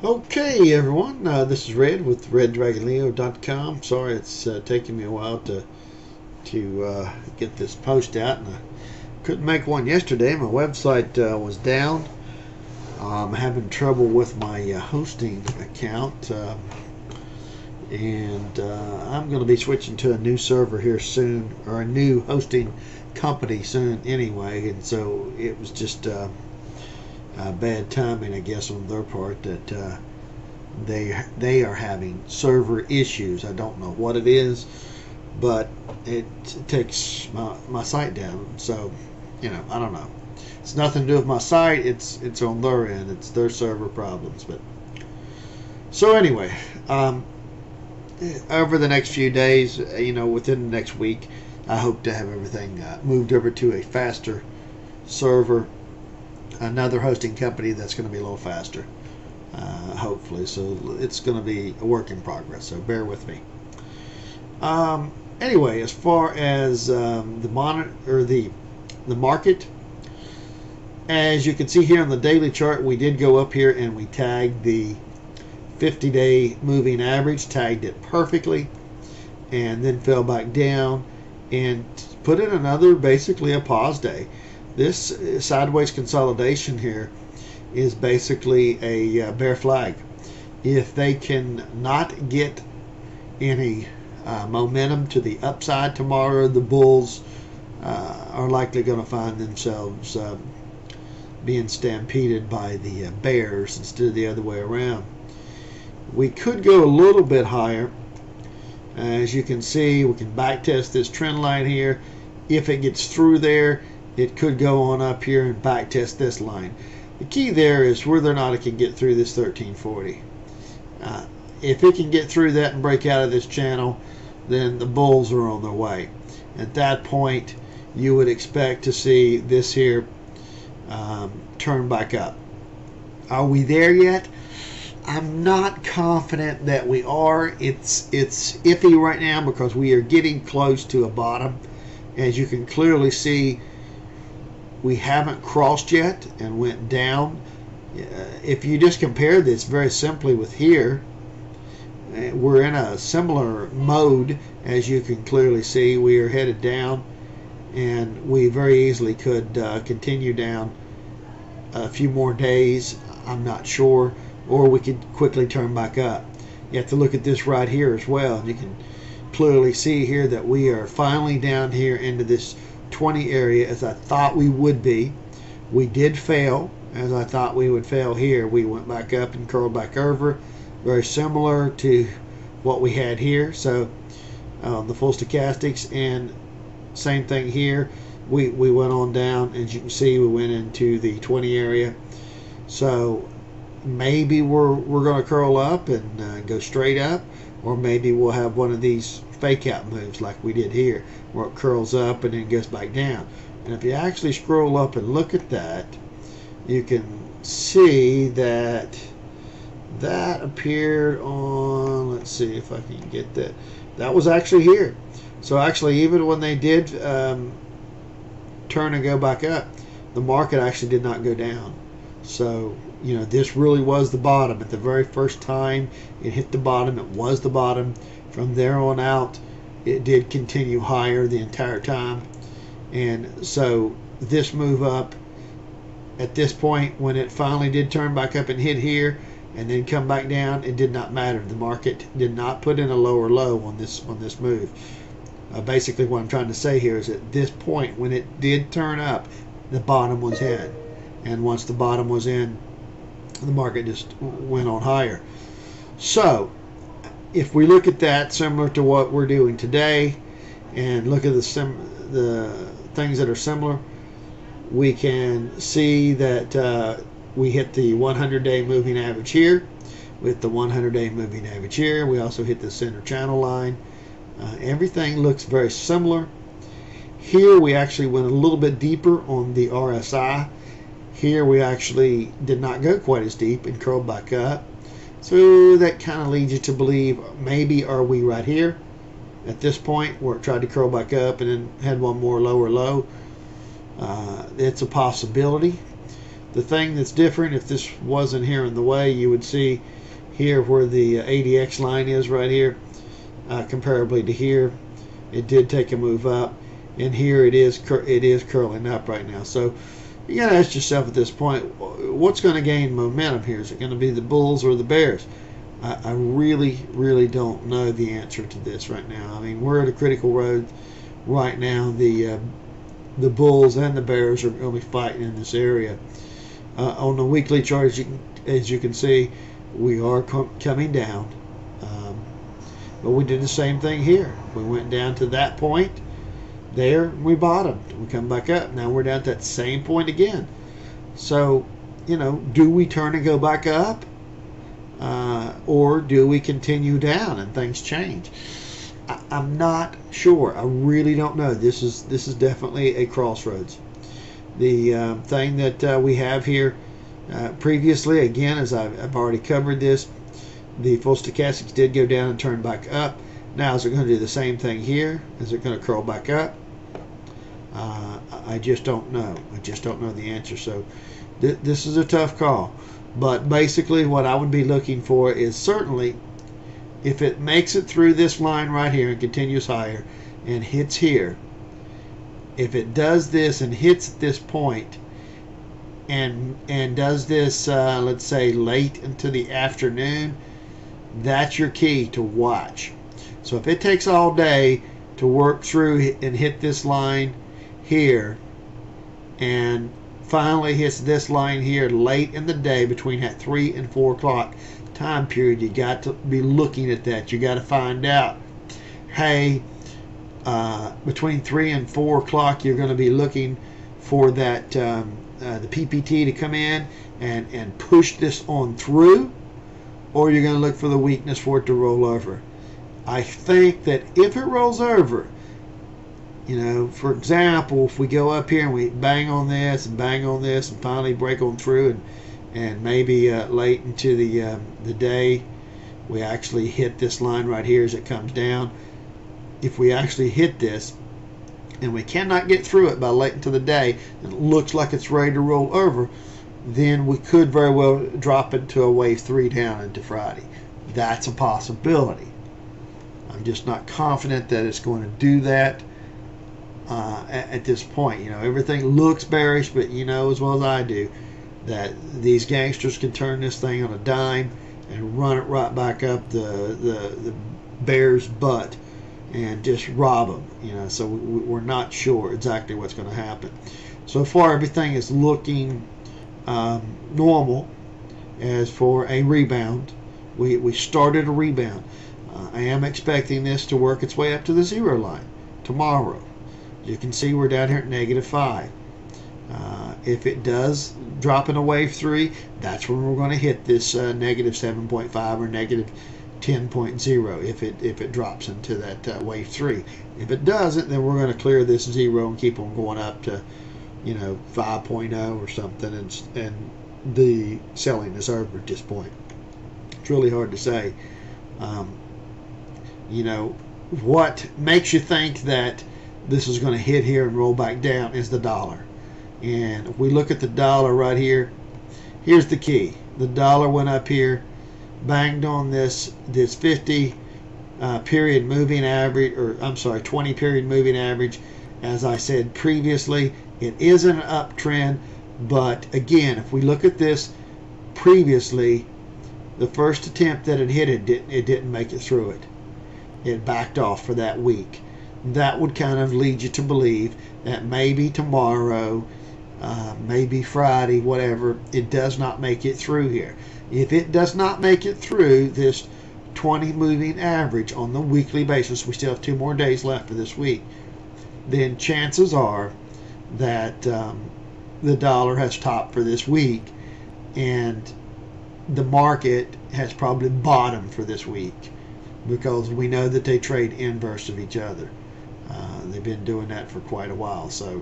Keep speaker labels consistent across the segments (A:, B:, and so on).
A: Okay, everyone, this is Red with RedDragonLeo.com. Sorry it's taking me a while to get this post out, and I couldn't make one yesterday. My website was down. I'm having trouble with my hosting account, and I'm going to be switching to a new server here soon, or a new hosting company soon anyway, and so it was just bad timing, I guess, on their part that they are having server issues. I don't know what it is, but it takes my site down. So, I don't know. It's nothing to do with my site. It's on their end. It's their server problems. But so anyway, over the next few days, within the next week, I hope to have everything moved over to a faster server. Another hosting company that's going to be a little faster, hopefully. So it's going to be a work in progress, so bear with me. Anyway, as far as the market, as you can see here on the daily chart, we did go up here and we tagged the 50-day moving average, tagged it perfectly, and then fell back down and put in another, basically a pause day. This sideways consolidation here is basically a bear flag. If they can not get any momentum to the upside tomorrow, the bulls are likely going to find themselves being stampeded by the bears instead of the other way around. We could go a little bit higher. As you can see, we can back test this trend line here. If it gets through there, it could go on up here and back test this line. The key there is whether or not it can get through this 1340. If it can get through that and break out of this channel, then the bulls are on their way. At that point, you would expect to see this here turn back up. Are we there yet? I'm not confident that we are. It's iffy right now because we are getting close to a bottom. As you can clearly see, we haven't crossed yet and went down. If you just compare this very simply with here, we're in a similar mode. As you can clearly see, we are headed down, and we very easily could continue down a few more days. I'm not sure, or we could quickly turn back up. You have to look at this right here as well. You can clearly see here that we are finally down here into this 20 area as I thought we would be. We did fail as I thought we would fail here. We went back up and curled back over, very similar to what we had here. So the full stochastics, and same thing here. We went on down, as you can see, we went into the 20 area. So maybe we're going to curl up and go straight up, or maybe we'll have one of these fake out moves like we did here, where it curls up and then goes back down. And if you actually scroll up and look at that, you can see that that appeared on, let's see if I can get that, that was actually here. So actually, even when they did turn and go back up, the market actually did not go down. So this really was the bottom. At the very first time it hit the bottom, it was the bottom. From there on out, it did continue higher the entire time. And so this move up at this point, when it finally did turn back up and hit here and then come back down, it did not matter. The market did not put in a lower low on this move. Basically what I'm trying to say here is at this point, when it did turn up, the bottom was in. And once the bottom was in, the market just went on higher. So if we look at that similar to what we're doing today, and look at the things that are similar, we can see that we hit the 100-day moving average here with the 100-day moving average here. We also hit the center channel line. Everything looks very similar. Here we actually went a little bit deeper on the RSI. Here we actually did not go quite as deep and curled back up. So that kind of leads you to believe, maybe are we right here at this point where it tried to curl back up and then had one more lower low. It's a possibility. The thing that's different, if this wasn't here in the way, you would see here where the ADX line is right here, comparably to here. It did take a move up, and here it is curling up right now. So you got to ask yourself at this point, what's going to gain momentum here? Is it going to be the bulls or the bears? I really don't know the answer to this right now. I mean, we're at a critical road right now. The bulls and the bears are going to be fighting in this area. On the weekly chart, as you can see, we are coming down. But we did the same thing here. We went down to that point there, we bottomed. We come back up. Now we're down to that same point again. So, you know, do we turn and go back up? Or do we continue down and things change? I'm not sure. I really don't know. This is definitely a crossroads. The thing that we have here previously, again, as I've already covered this, the full stochastics did go down and turn back up. Now, is it going to do the same thing here? Is it going to curl back up? I just don't know. I just don't know the answer. So this is a tough call. But basically what I would be looking for is certainly if it makes it through this line right here and continues higher and hits here, if it does this and hits this point and does this, let's say, late into the afternoon, that's your key to watch. So if it takes all day to work through and hit this line here and finally hits this line here late in the day between that 3 and 4 o'clock time period, you got to be looking at that. You got to find out, hey, between 3 and 4 o'clock you're going to be looking for that the PPT to come in and push this on through, or you're going to look for the weakness for it to roll over. I think that if it rolls over, you know, for example, if we go up here and we bang on this and finally break on through and maybe late into the day we actually hit this line right here as it comes down. If we actually hit this and we cannot get through it by late into the day and it looks like it's ready to roll over, then we could very well drop into a wave 3 down into Friday. That's a possibility. I'm just not confident that it's going to do that at this point. You know, everything looks bearish, but you know as well as I do that these gangsters can turn this thing on a dime and run it right back up the bear's butt and just rob them. You know, so we're not sure exactly what's going to happen. So far, everything is looking normal. As for a rebound, we started a rebound. I am expecting this to work its way up to the 0 line tomorrow. You can see we're down here at -5. If it does drop in a wave 3, that's when we're going to hit this -7.5 or -10.0 if it drops into that wave 3. If it doesn't, then we're going to clear this 0 and keep on going up to, you know, 5.0 or something, and the selling is over at this point. It's really hard to say. You know, what makes you think that this is going to hit here and roll back down is the dollar. And if we look at the dollar right here, here's the key. The dollar went up here, banged on this 50 period moving average, or I'm sorry, 20 period moving average. As I said previously, it is an uptrend, but again, if we look at this previously, the first attempt that it hit, it didn't make it through it. It backed off for that week. That would kind of lead you to believe that maybe tomorrow, maybe Friday, whatever, it does not make it through here. If it does not make it through this 20 moving average on the weekly basis, we still have 2 more days left for this week, then chances are that the dollar has topped for this week and the market has probably bottomed for this week, because we know that they trade inverse of each other. They've been doing that for quite a while. So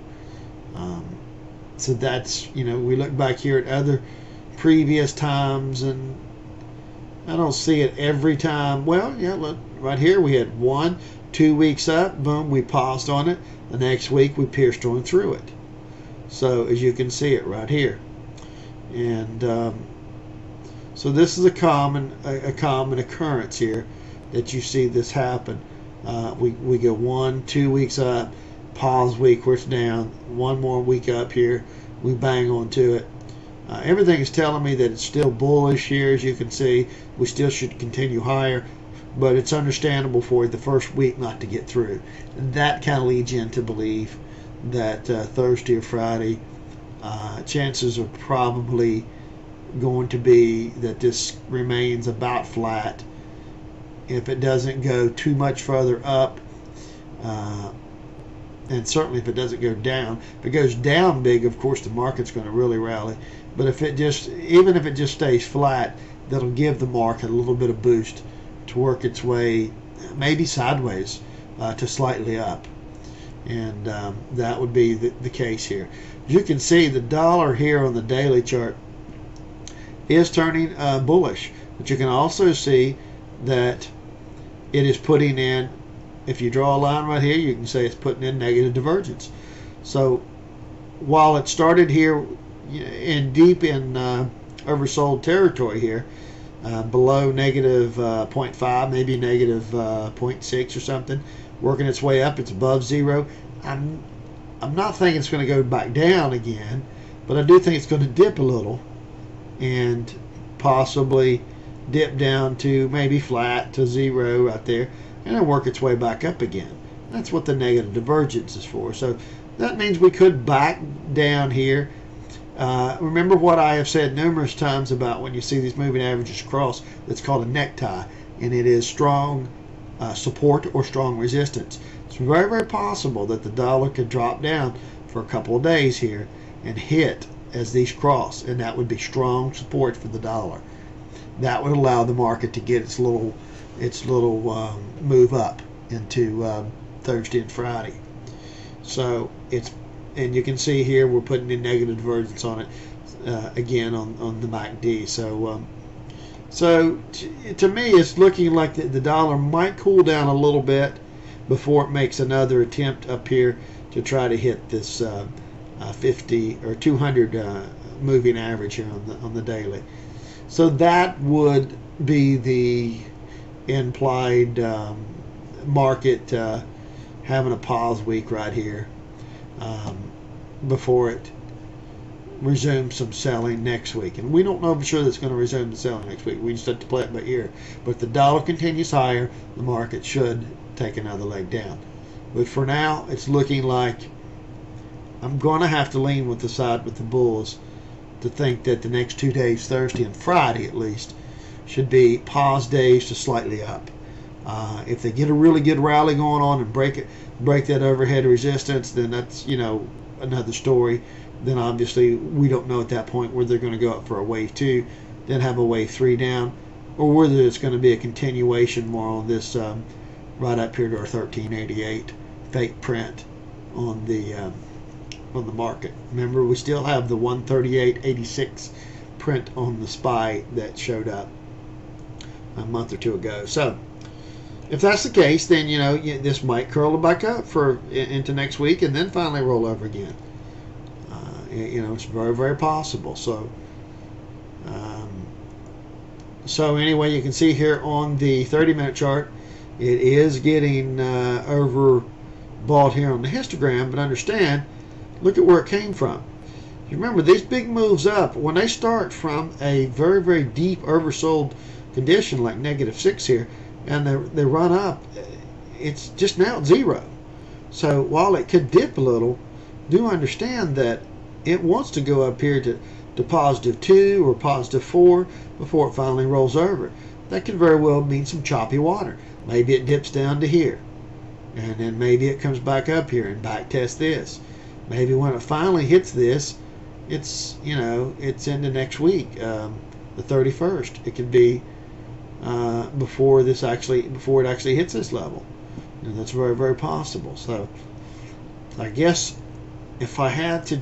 A: so that's, you know, we look back here at other previous times, and I don't see it every time. Well, yeah, look, right here we had 1-2 weeks up, boom, we paused on it. The next week we pierced on through it. So as you can see it right here. And so this is a common occurrence here, that you see this happen. We go 1-2 weeks up, pause week where it's down, one more week up here, we bang onto it. Everything is telling me that it's still bullish here. As you can see, we still should continue higher, but it's understandable for the first week not to get through. And that kind of leads you into believe that Thursday or Friday, chances are probably going to be that this remains about flat. If it doesn't go too much further up, and certainly if it doesn't go down. If it goes down big, of course the market's going to really rally. But if it just, even if it just stays flat, that'll give the market a little bit of boost to work its way, maybe sideways, to slightly up. And that would be the case here. As you can see, the dollar here on the daily chart is turning bullish. But you can also see that it is putting in, if you draw a line right here, you can say it's putting in negative divergence. So while it started here in deep in oversold territory here, below negative 0.5, maybe negative 0.6 or something, working its way up, it's above zero. I'm not thinking it's going to go back down again, but I do think it's going to dip a little and possibly dip down to maybe flat to zero right there, and then work its way back up again. That's what the negative divergence is for. So that means we could back down here. Remember what I have said numerous times about when you see these moving averages cross, that's called a necktie, and it is strong support or strong resistance. It's very, very possible that the dollar could drop down for a couple of days here and hit as these cross, and that would be strong support for the dollar. That would allow the market to get its little move up into Thursday and Friday. So it's, and you can see here we're putting in negative divergence on it again on the MACD. So to me, it's looking like the dollar might cool down a little bit before it makes another attempt up here to try to hit this 50 or 200 moving average here on the daily. So that would be the implied market having a pause week right here before it resumes some selling next week. And we don't know for sure that's going to resume the selling next week. We just have to play it by ear. But if the dollar continues higher, the market should take another leg down. But for now, it's looking like I'm going to have to lean with the side with the bulls to think that the next 2 days, Thursday and Friday at least, should be pause days to slightly up. If they get a really good rally going on and break that overhead resistance, then that's, another story. Then obviously we don't know at that point whether they're going to go up for a wave 2, then have a wave 3 down, or whether it's going to be a continuation more on this right up here to our 1388 fake print on the market. Remember, we still have the 138.86 print on the SPY that showed up a month or two ago. So if that's the case, then this might curl back up into next week and then finally roll over again. It's very, very possible. So anyway, you can see here on the 30-minute chart, it is getting overbought here on the histogram, but understand, look at where it came from. You remember, these big moves up, when they start from a very, very deep oversold condition like -6 here, and they run up, it's just now at zero. So while it could dip a little, do understand that it wants to go up here to +2 or +4 before it finally rolls over. That could very well mean some choppy water. Maybe it dips down to here, and then maybe it comes back up here and back tests this. Maybe when it finally hits this, it's into next week, the 31st. It could be before it actually hits this level, and that's very, very possible. So I guess if I had to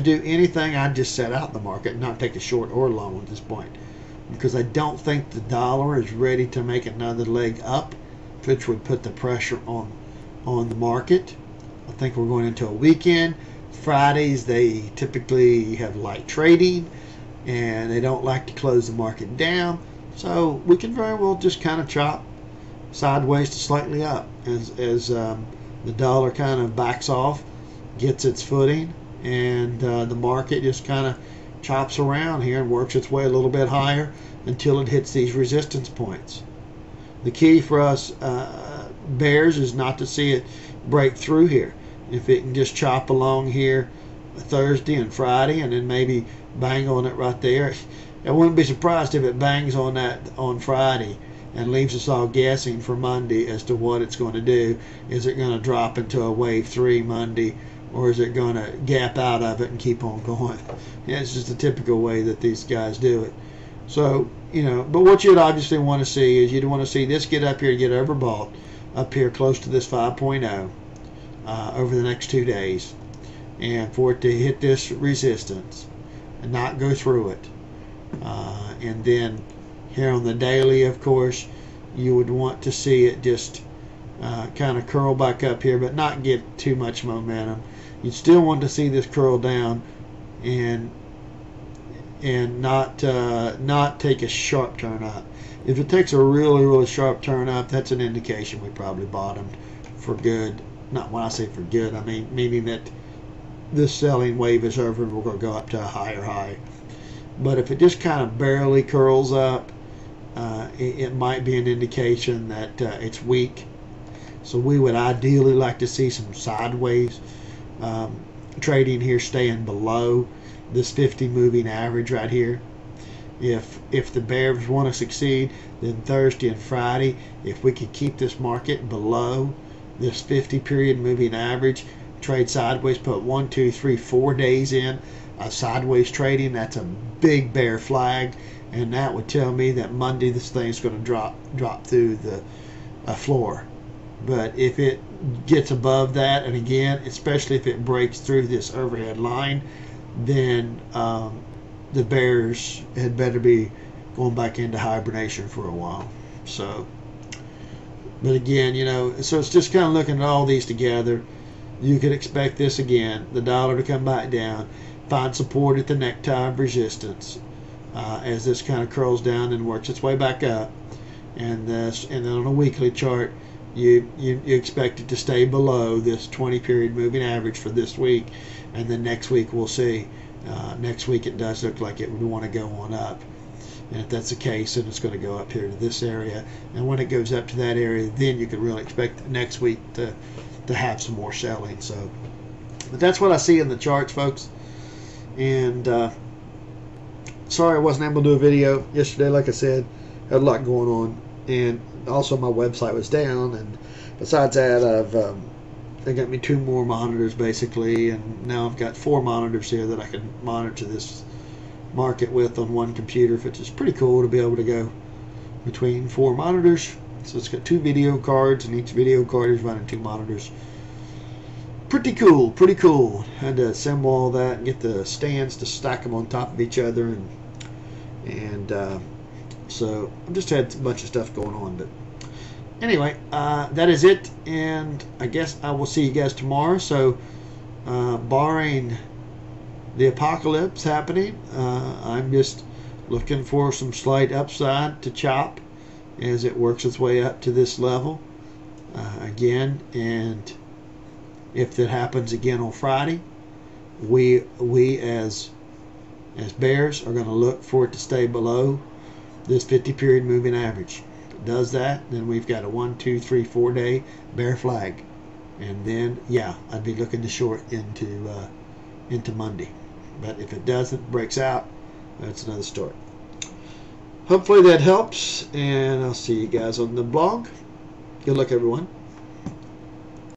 A: do anything, I'd just set out the market and not take a short or long at this point, because I don't think the dollar is ready to make another leg up, which would put the pressure on the market. I think we're going into a weekend. Fridays they typically have light trading, and they don't like to close the market down. So we can very well just kind of chop sideways to slightly up as the dollar kind of backs off, gets its footing, and the market just kind of chops around here and works its way a little bit higher until it hits these resistance points. The key for us bears is not to see it break through here. If it can just chop along here Thursday and Friday and then maybe bang on it right there, I wouldn't be surprised if it bangs on that on Friday and leaves us all guessing for Monday as to what it's going to do. Is it going to drop into a wave 3 Monday, or is it going to gap out of it and keep on going? Yeah, it's just a typical way that these guys do it. So, but what you'd obviously want to see is you'd want to see this get up here, get overbought up here close to this 5.0 over the next 2 days, and for it to hit this resistance and not go through it. And then here on the daily, of course, you would want to see it just kind of curl back up here, but not get too much momentum. You'd still want to see this curl down and not take a sharp turn up. If it takes a really sharp turn up, that's an indication we probably bottomed for good. Not when I say for good, I mean meaning that this selling wave is over and we're going to go up to a higher high. But if it just kind of barely curls up, it might be an indication that it's weak. So we would ideally like to see some sideways trading here, staying below this 50 moving average right here. If the bears want to succeed, then Thursday and Friday, if we could keep this market below this 50 period moving average, trade sideways, put 1, 2, 3, 4 days in sideways trading, that's a big bear flag, and that would tell me that Monday this thing's going to drop through the floor. But if it gets above that, and again, especially if it breaks through this overhead line, then the bears had better be going back into hibernation for a while. So, but again, so it's just kind of looking at all these together. You could expect this again, the dollar to come back down, find support at the necktie of resistance as this kind of curls down and works its way back up, and then on a weekly chart, you expect it to stay below this 20 period moving average for this week, and then next week we'll see. Next week it does look like it would want to go on up, and if that's the case, then it's going to go up here to this area, and when it goes up to that area, then you can really expect next week to have some more selling. So, but that's what I see in the charts, folks. And sorry I wasn't able to do a video yesterday. Like I said, had a lot going on, and also my website was down, and besides that, they got me 2 more monitors basically, and now I've got 4 monitors here that I can monitor this market with on one computer, which is pretty cool to be able to go between 4 monitors. So it's got 2 video cards, and each video card is running 2 monitors. Pretty cool. Had to assemble all that and get the stands to stack them on top of each other, and so I just had a bunch of stuff going on. But anyway, that is it, and I guess I will see you guys tomorrow. So barring the apocalypse happening, I'm just looking for some slight upside to chop as it works its way up to this level again. And if that happens again on Friday, we as bears are going to look for it to stay below this 50 period moving average. If it does that, then we've got a 1, 2, 3, 4 day bear flag, and then I'd be looking to short into Monday. But if it doesn't, breaks out, that's another story. Hopefully that helps, and I'll see you guys on the blog. Good luck, everyone.